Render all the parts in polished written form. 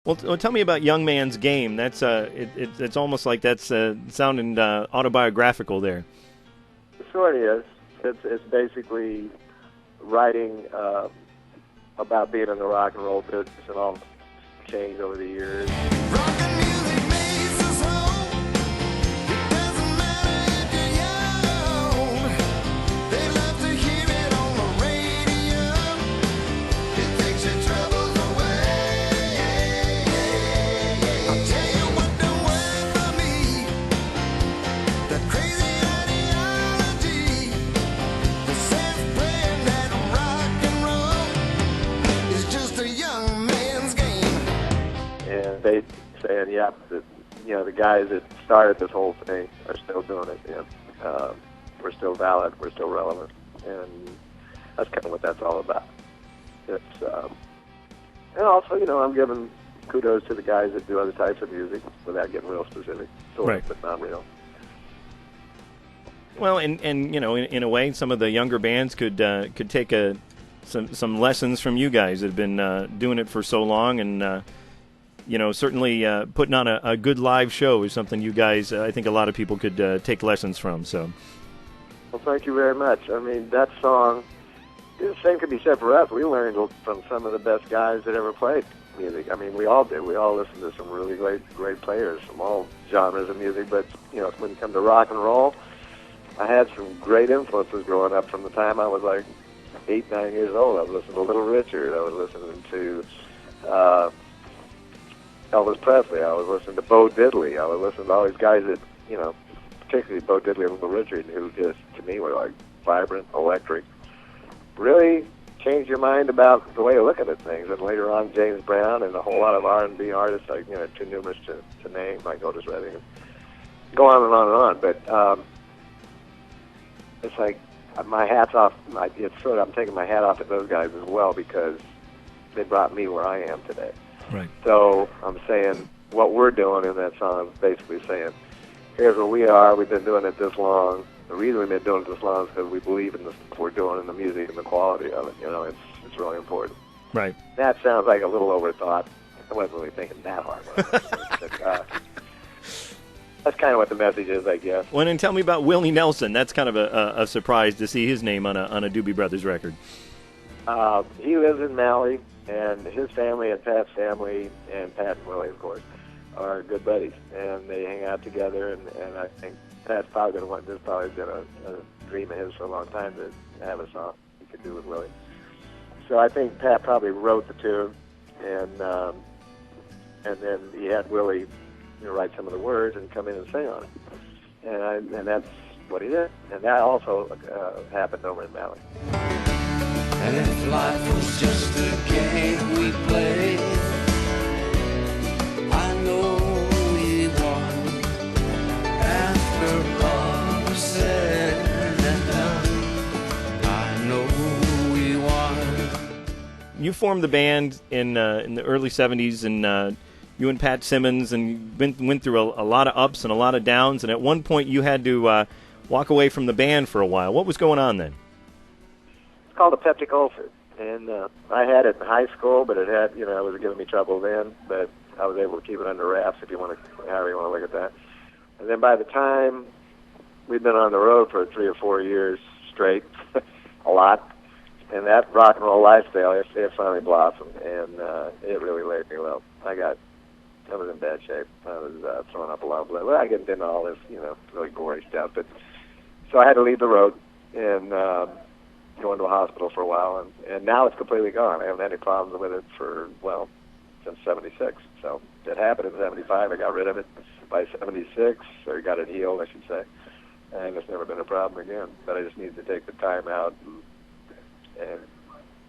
Well, tell me about Young Man's Game. That's it's almost like that's sounding autobiographical there. It sort of is. It's basically writing about being in the rock and roll business and all the change over the years. They saying, yeah, the guys that started this whole thing are still doing it. We're still valid, we're still relevant, and that's kind of what that's all about. It's and also, I'm giving kudos to the guys that do other types of music without getting real specific, right, but not real. Well, and in a way, some of the younger bands could take some lessons from you guys that have been doing it for so long, and certainly putting on a good live show is something you guys, I think a lot of people could take lessons from. So, well, thank you very much. I mean, that song, the same could be said for us. We learned from some of the best guys that ever played music. I mean, we all did. We all listened to some really great players from all genres of music. But, when you come to rock and roll, I had some great influences growing up from the time I was like 8, 9 years old. I was listening to Little Richard. I was listening to Elvis Presley. I was listening to Bo Diddley. I was listening to all these guys that, particularly Bo Diddley and Little Richard, who just, to me, were like vibrant, electric. Really changed your mind about the way of looking at things. And later on, James Brown and a whole lot of R&B artists, like, too numerous to name, like Otis Redding, and go on and on and on. But it's like my hat's off. I'm taking my hat off at those guys as well, because they brought me where I am today. Right. So I'm saying what we're doing in that song is basically saying, here's where we are. We've been doing it this long. The reason we've been doing it this long is because we believe in the stuff we're doing and the music and the quality of it. It's really important. Right. That sounds like a little overthought. I wasn't really thinking that hard. But, that's kind of what the message is, I guess. Well, and tell me about Willie Nelson. That's kind of a surprise to see his name on a Doobie Brothers record. He lives in Maui. And his family and Pat's family, and Pat and Willie, of course, are good buddies. And they hang out together, and I think Pat's probably going to want, this probably been a dream of his for a long time, to have a song he could do with Willie. So I think Pat probably wrote the tune, and then he had Willie write some of the words and come in and sing on it. And that's what he did. And that also happened over in Maui. And if life was just a game we played, I know we won. After all was said and done, I know we won. You formed the band in the early 70s, and you and Pat Simmons, and went through a lot of ups and a lot of downs, and at one point you had to walk away from the band for a while. What was going on then? Called a peptic ulcer, and I had it in high school, but it had, it was giving me trouble then, but I was able to keep it under wraps, however you want to look at that. And then by the time we'd been on the road for 3 or 4 years straight, a lot, and that rock and roll lifestyle, it finally blossomed, and it really laid me low. I was in bad shape. I was throwing up a lot of blood. Well, I get into all this, really gory stuff, but so I had to leave the road, and go into a hospital for a while, and now it's completely gone. I haven't had any problems with it since 76. So it happened in 75. I got rid of it by 76, or got it healed, I should say, and it's never been a problem again. But I just need to take the time out and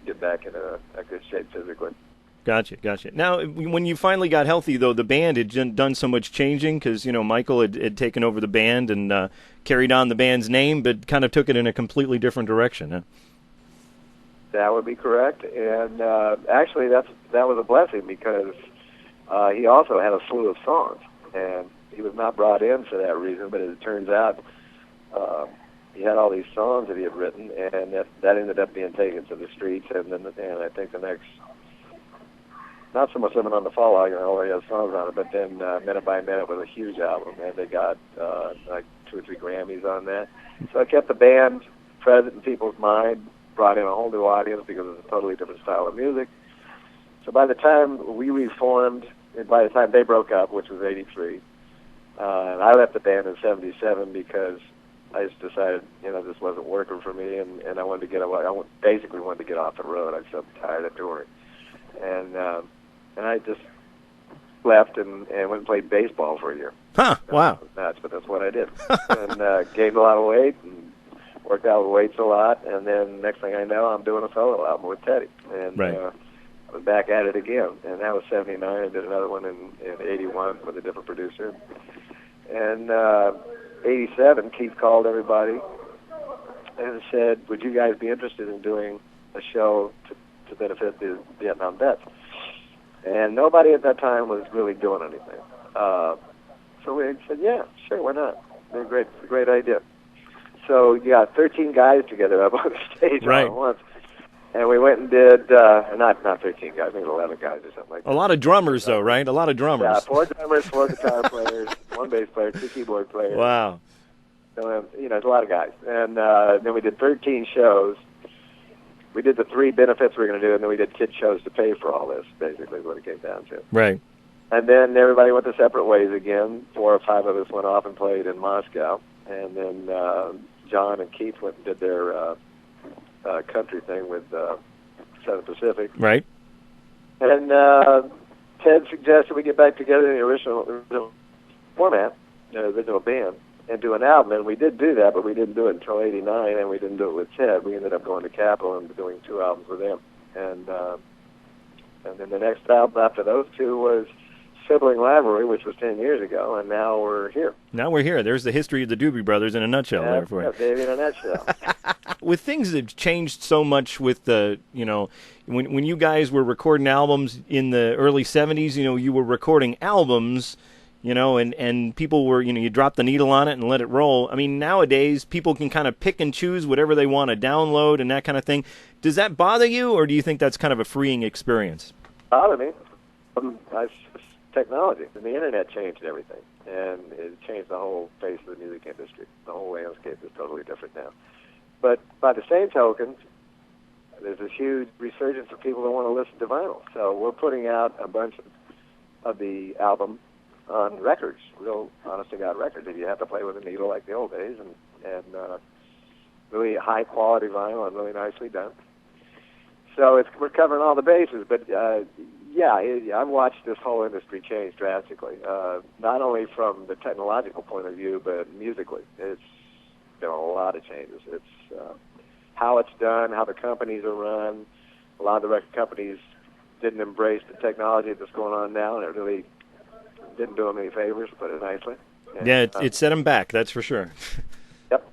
get back in a good shape physically. Gotcha. Now, when you finally got healthy, though, the band had done so much changing because, Michael had taken over the band and carried on the band's name, but kind of took it in a completely different direction. Huh? That would be correct. And actually, that was a blessing because he also had a slew of songs. And he was not brought in for that reason, but as it turns out, he had all these songs that he had written, and that ended up being taken to the streets. And I think the next not so much Living on the Fallout, only has songs on it, but then Minute by Minute was a huge album, and they got like 2 or 3 Grammys on that. So it kept the band present in people's mind, brought in a whole new audience because it was a totally different style of music. So by the time we reformed, and by the time they broke up, which was 83, and I left the band in 77 because I just decided, this wasn't working for me, and I wanted to get away. Basically wanted to get off the road. I was so tired of touring. And I just left and went and played baseball for a year. Huh, wow. Nuts, but that's what I did. And gained a lot of weight and worked out with weights a lot. And then next thing I know, I'm doing a solo album with Teddy. And right. I was back at it again. And that was 79. I did another one in 81 with a different producer. And 87, Keith called everybody and said, would you guys be interested in doing a show to benefit the Vietnam vets? And nobody at that time was really doing anything. So we said, yeah, sure, why not? It's a great idea. So you got 13 guys together up on the stage all at once. And we went and did, not 13 guys, I think 11 guys or something like that. A lot of drummers, though, right? A lot of drummers. Yeah, 4 drummers, 4 guitar players, 1 bass player, 2 keyboard players. Wow. So, it's a lot of guys. And then we did 13 shows. We did the 3 benefits we were going to do, and then we did kid shows to pay for all this, basically, is what it came down to. Right. And then everybody went their separate ways again. 4 or 5 of us went off and played in Moscow. And then John and Keith went and did their country thing with Southern Pacific. Right. And Ted suggested we get back together in the original format, the original band, and do an album. And we did do that, but we didn't do it until 89, and we didn't do it with Ted. We ended up going to Capitol and doing 2 albums with him. And then the next album after those 2 was Sibling Rivalry, which was 10 years ago, and now we're here. Now we're here. There's the history of the Doobie Brothers in a nutshell there for you. Baby, in a nutshell. With things that have changed so much with the, when you guys were recording albums in the early 70s, you were recording albums, and people were, you drop the needle on it and let it roll. I mean, nowadays, people can kind of pick and choose whatever they want to download and that kind of thing. Does that bother you, or do you think that's kind of a freeing experience? Bother me. Technology and the internet changed everything, and it changed the whole face of the music industry. The whole landscape is totally different now. But by the same token, there's this huge resurgence of people that want to listen to vinyl. So we're putting out a bunch of the album on records, real honest-to-God records. If you have to play with a needle like the old days, and really high-quality vinyl and really nicely done. So we're covering all the bases, but I've watched this whole industry change drastically, not only from the technological point of view, but musically. It's been a lot of changes. It's how it's done, how the companies are run. A lot of the record companies didn't embrace the technology that's going on now, and it really didn't do them any favors, to put it nicely. And, yeah, it set them back, that's for sure. Yep.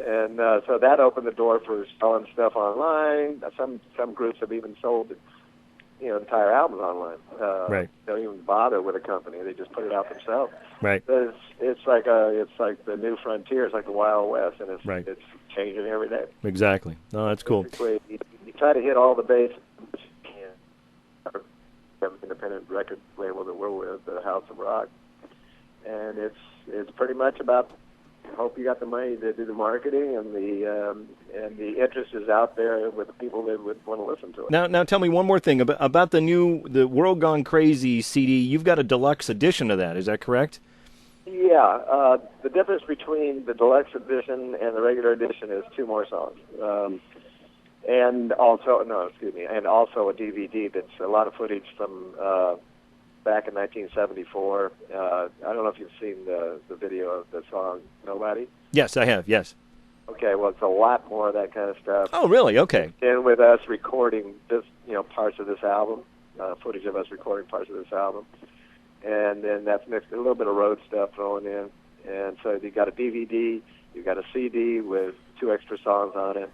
And so that opened the door for selling stuff online. Some groups have even sold entire albums online. Right. They don't even bother with a company; they just put it out themselves. Right. It's like the new frontier. It's like the Wild West, and it's changing every day. Exactly. No, that's cool. You try to hit all the bases you can. Our independent record label that we're with, the House of Rock, and it's pretty much about. Hope you got the money to do the marketing, and the interest is out there with the people that would want to listen to it. Now tell me one more thing about the World Gone Crazy CD. You've got a deluxe edition of that. Is that correct? Yeah. The difference between the deluxe edition and the regular edition is 2 more songs, and also a DVD that's a lot of footage from. Back in 1974, I don't know if you've seen the video of the song Nobody. Yes, I have, yes. Okay, well, it's a lot more of that kind of stuff. Oh, really? Okay. And with us recording this, parts of this album, footage of us recording parts of this album. And then that's mixed with a little bit of road stuff thrown in. And so you've got a DVD, you've got a CD with 2 extra songs on it.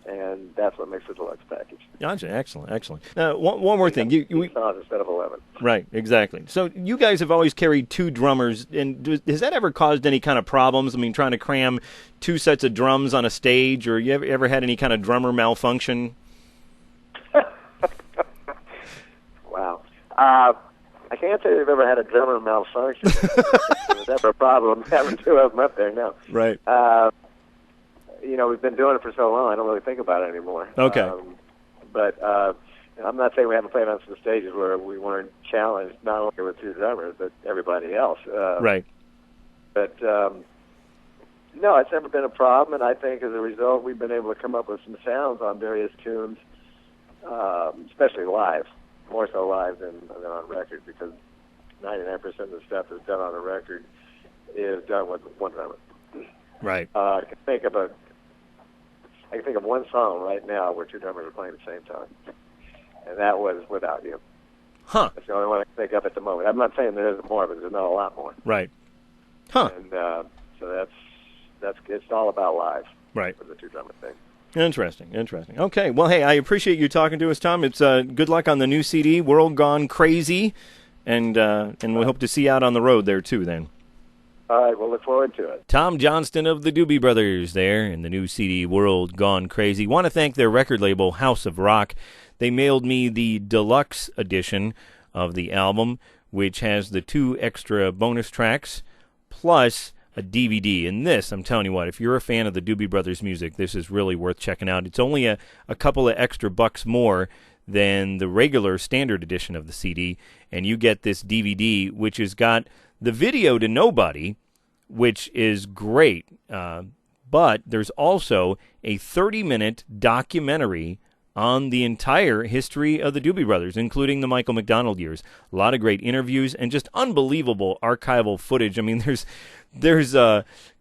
And that's what makes the deluxe package. Gotcha. Excellent. One more thing. You songs instead of 11. Right, exactly. So you guys have always carried 2 drummers, and has that ever caused any kind of problems? I mean, trying to cram 2 sets of drums on a stage, or you ever had any kind of drummer malfunction? Wow. I can't say they've ever had a drummer malfunction. There's never a problem having two of them up there, no. Right. We've been doing it for so long, I don't really think about it anymore. Okay. But I'm not saying we haven't played on some stages where we weren't challenged, not only with two drummers, but everybody else. Right. But, no, it's never been a problem, and I think as a result we've been able to come up with some sounds on various tunes, especially live, more so live than on record, because 99% of the stuff that's done on a record is done with one drummer. Right. I can think of one song right now where two drummers are playing at the same time, and that was Without You. Huh. That's the only one I can think of at the moment. I'm not saying there isn't more, but there's not a lot more. Right. Huh. And so that's it's all about live. Right. For the two drummer thing. Interesting. Okay. Well, hey, I appreciate you talking to us, Tom. It's good luck on the new CD, World Gone Crazy, and we hope to see you out on the road there too. Then. All right. We'll look forward to it. Tom Johnston of the Doobie Brothers there in the new CD, World Gone Crazy. Want to thank their record label, House of Rock. They mailed me the deluxe edition of the album, which has the 2 extra bonus tracks plus a DVD. And this, I'm telling you what, if you're a fan of the Doobie Brothers music, this is really worth checking out. It's only a couple of extra bucks more than the regular standard edition of the CD, and you get this DVD, which has got the video to Nobody, which is great, but there's also a 30-minute documentary on the entire history of the Doobie Brothers, including the Michael McDonald years. A lot of great interviews and just unbelievable archival footage. I mean, there's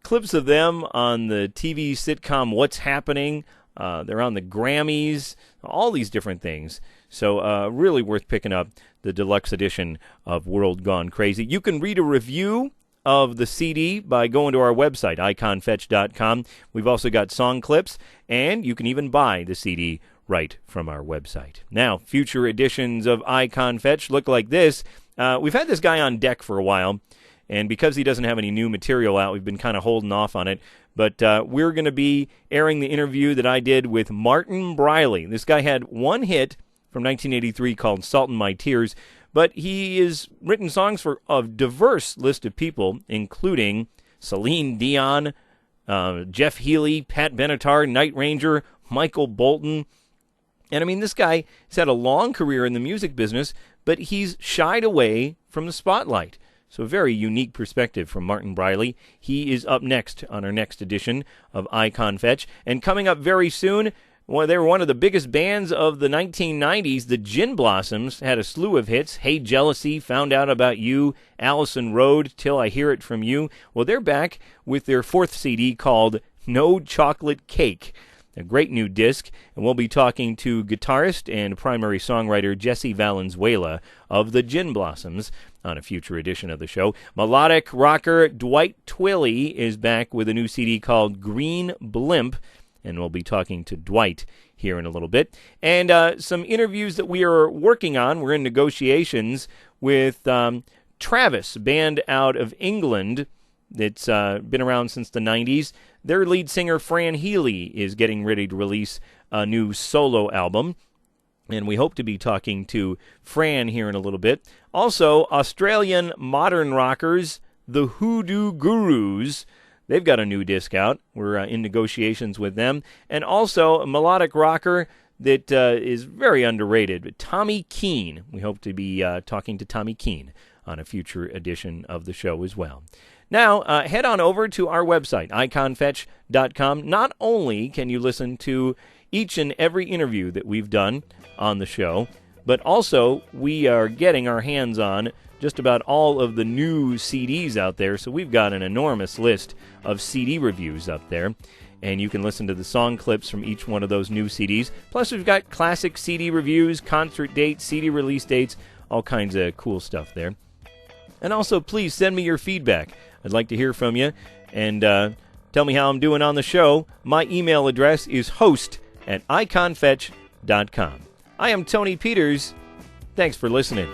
clips of them on the TV sitcom What's Happening. They're on the Grammys, all these different things. So really worth picking up the deluxe edition of World Gone Crazy. You can read a review of the CD by going to our website, iconfetch.com. We've also got song clips, and you can even buy the CD right from our website. Now, future editions of Icon Fetch look like this. We've had this guy on deck for a while, and because he doesn't have any new material out, we've been kind of holding off on it. But we're going to be airing the interview that I did with Martin Briley. This guy had one hit from 1983 called Salt in My Tears, but he has written songs for a diverse list of people, including Celine Dion, Jeff Healey, Pat Benatar, Night Ranger, Michael Bolton. And I mean, this guy has had a long career in the music business, but he's shied away from the spotlight. So a very unique perspective from Martin Briley. He is up next on our next edition of Icon Fetch. And coming up very soon, well, they were one of the biggest bands of the 1990s. The Gin Blossoms had a slew of hits. Hey Jealousy, Found Out About You, Allison Road, Till I Hear It From You. Well, they're back with their 4th CD called No Chocolate Cake. A great new disc, and we'll be talking to guitarist and primary songwriter Jesse Valenzuela of the Gin Blossoms on a future edition of the show. Melodic rocker Dwight Twilley is back with a new CD called Green Blimp, and we'll be talking to Dwight here in a little bit. And some interviews that we are working on. We're in negotiations with Travis, a band out of England that's been around since the 90s. Their lead singer, Fran Healy, is getting ready to release a new solo album, and we hope to be talking to Fran here in a little bit. Also, Australian modern rockers, the Hoodoo Gurus, they've got a new disc out. We're in negotiations with them. And also, a melodic rocker that is very underrated, Tommy Keene. We hope to be talking to Tommy Keene on a future edition of the show as well. Now, head on over to our website, iconfetch.com. Not only can you listen to each and every interview that we've done on the show, but also we are getting our hands on just about all of the new CDs out there. So we've got an enormous list of CD reviews up there, and you can listen to the song clips from each one of those new CDs. Plus, we've got classic CD reviews, concert dates, CD release dates, all kinds of cool stuff there. And also, please send me your feedback. I'd like to hear from you, and tell me how I'm doing on the show. My email address is host@iconfetch.com. I am Tony Peters. Thanks for listening.